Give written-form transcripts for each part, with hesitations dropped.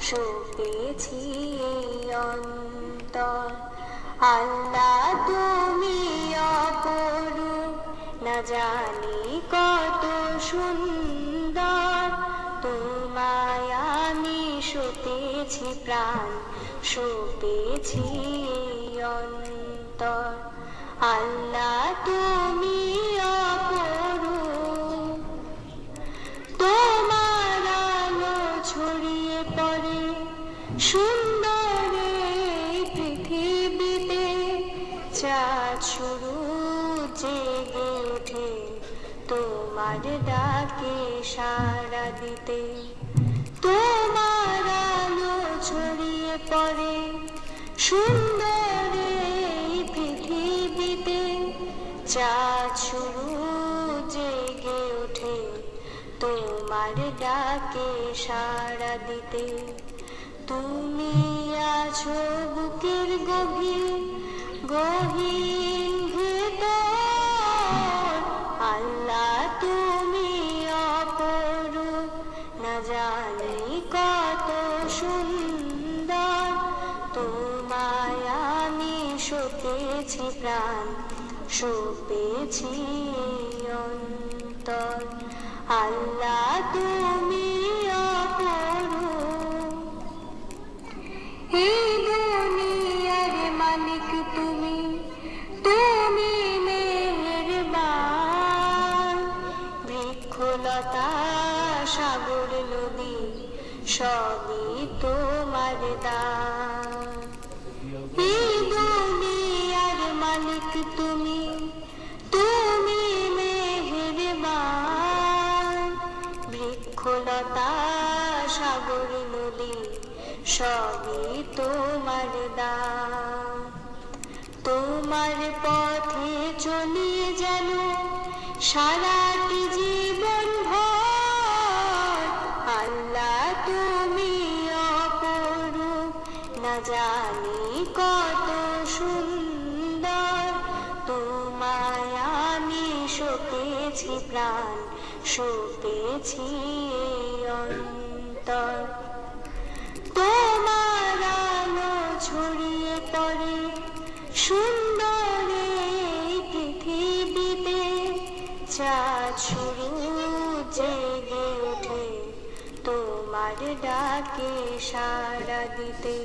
সপেছি অন্তর। আল্লাহ তুমি অপরূপ, না জানি কত সুন্দর। তোমায় আমি সপেছি প্রাণ, সপেছি অন্তর। আল্লাহ তুমি অপরূপ, তোমার আলো ছড়িয়ে পড়ে সুন্দর এই পৃথিবীতে। চাঁদ শুরু জেগে ওঠে তোমার ডাকে সাড়া দিতে। তোমার আলো ছড়িয়ে পড়ে সুন্দর এই পৃথিবীতে। চাঁদ শুরু জেগে ওঠে তোমার ডাকে সাড়া দিতে। তুমি আছো বুকের গভীর গহীন ভেতর। আল্লাহ তুমি অপরূপ, না জানি কত সুন্দর। তোমায় আমি সপেছি প্রাণ, সপেছি অন্তর। আল্লাহ তুমি অপরূপ, এই দুনিয়ার মালিক তুমি, তুমি মেহেরবান। বৃক্ষলতা সাগর নদী সবই তোমার দান। এই দুনিয়ার মালিক তুমি, তুমি মেহেরবান। বৃক্ষলতা সাগর নদী সবই তোমার দান। তোমার পথে চলি যেন সারাটি জীবন ভর। আল্লাহ তুমি অপরূপ, না জানি কত সুন্দর। তোমায় আমি সপেছি প্রাণ, সপেছি অন্তর। তোমার আলো ছড়িয়ে পড়ে সুন্দর এই পৃথিবীতে। চাঁদ শুরু জেগে ওঠে তোমার ডাকে সাড়া দিতে।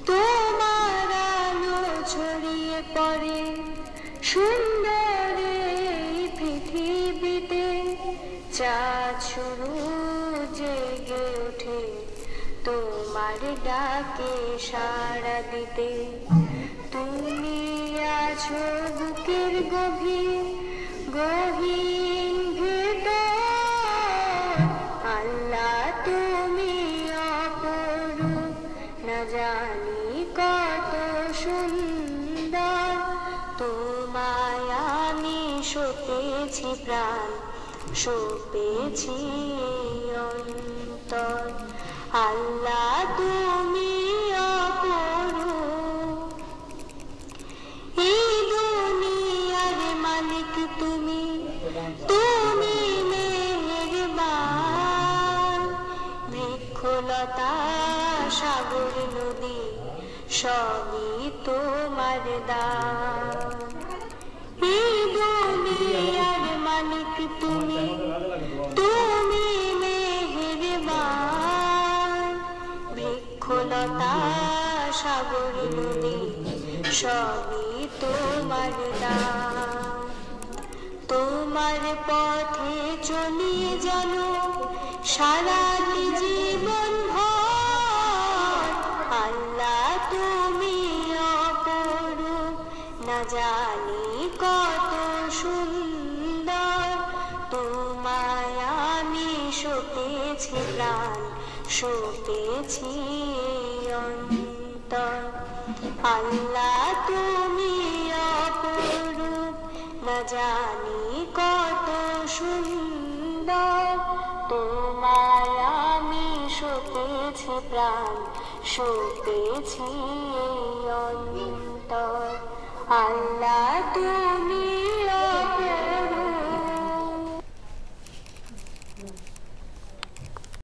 তোমার আলো ছড়িয়ে পড়ে সুন্দর এই পৃথিবীতে। চাঁদ শুরু জেগে ওঠে তোমার ডাকে সাড়া দিতে। তুমি আছো বুকের গভীর গহীন ভেতর। আল্লাহ তুমি অপরূপ, না জানি কত সুন্দর। তোমায় আমি সপেছি প্রাণ, সপেছি অন্তর। আল্লাহ তুমি অপরূপ, এই দুনিয়ার মালিক তুমি, তুমি মেহেরবান। বৃক্ষলতা সাগর নদী সবই তোমার দান। এই দুনিয়ার মালিক তুমি, তুমি মেহেরবান। বৃক্ষলতা সাগর নদী সবই তোমার দান। তোমার পথে চলি যেন সারাটি জীবন ভর। আল্লাহ তুমি অপরূপ, না জানি কত সুন্দর। তোমায় আমি সপেছি প্রাণ, সপেছি অন্তর। আল্লাহ তুমি অপরূপ, না জানি কত সুন্দর। তোমায় আমি সপেছি প্রাণ, সপেছি অন্তর। আল্লাহ তুমি